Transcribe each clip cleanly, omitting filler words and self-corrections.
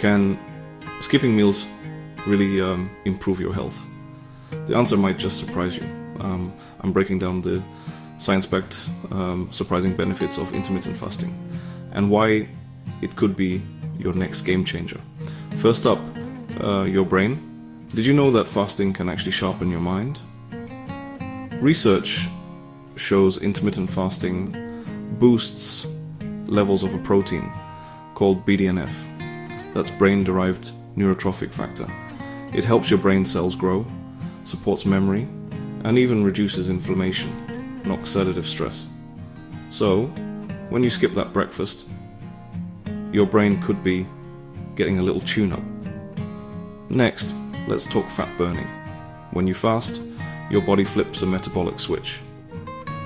Can skipping meals really improve your health? The answer might just surprise you. I'm breaking down the science-backed, surprising benefits of intermittent fasting and why it could be your next game changer. First up, your brain. Did you know that fasting can actually sharpen your mind? Research shows intermittent fasting boosts levels of a protein called BDNF. That's brain-derived neurotrophic factor. It helps your brain cells grow, supports memory, and even reduces inflammation and oxidative stress. So, when you skip that breakfast, your brain could be getting a little tune-up. Next, let's talk fat burning. When you fast, your body flips a metabolic switch.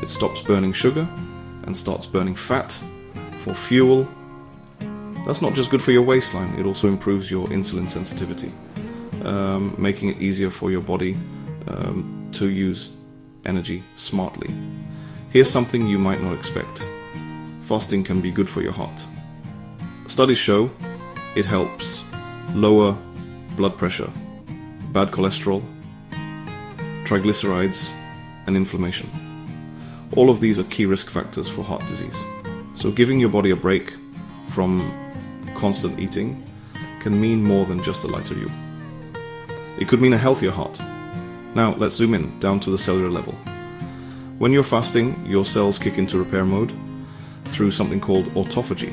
It stops burning sugar and starts burning fat for fuel. That's not just good for your waistline, it also improves your insulin sensitivity, making it easier for your body to use energy smartly. Here's something you might not expect. Fasting can be good for your heart. Studies show it helps lower blood pressure, bad cholesterol, triglycerides, and inflammation. All of these are key risk factors for heart disease. So giving your body a break from constant eating can mean more than just a lighter you. It could mean a healthier heart. Now let's zoom in down to the cellular level. When you're fasting, your cells kick into repair mode through something called autophagy.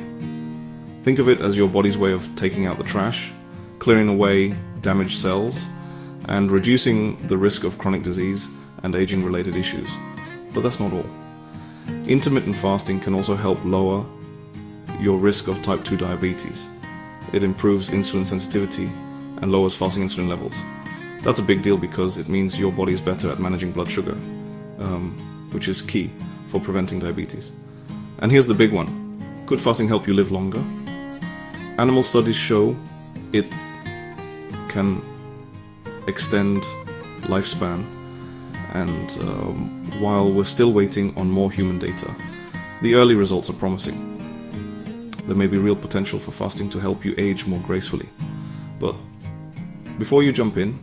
Think of it as your body's way of taking out the trash, clearing away damaged cells, and reducing the risk of chronic disease and aging-related issues. But that's not all. Intermittent fasting can also help lower your risk of type 2 diabetes. It improves insulin sensitivity and lowers fasting insulin levels. That's a big deal because it means your body is better at managing blood sugar, which is key for preventing diabetes. And here's the big one. Could fasting help you live longer? Animal studies show it can extend lifespan, and while we're still waiting on more human data, the early results are promising. There may be real potential for fasting to help you age more gracefully. But before you jump in,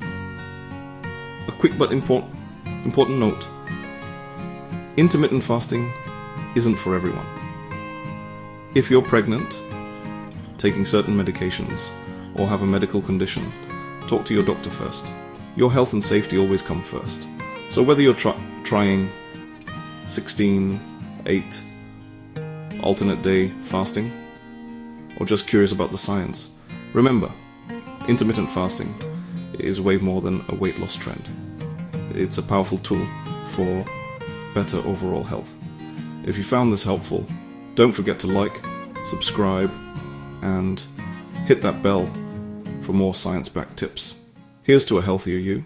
a quick but important note. Intermittent fasting isn't for everyone. If you're pregnant, taking certain medications, or have a medical condition, talk to your doctor first. Your health and safety always come first. So whether you're trying 16, 8, alternate day fasting, or just curious about the science, remember, intermittent fasting is way more than a weight loss trend. It's a powerful tool for better overall health. If you found this helpful, don't forget to like, subscribe, and hit that bell for more science-backed tips. Here's to a healthier you.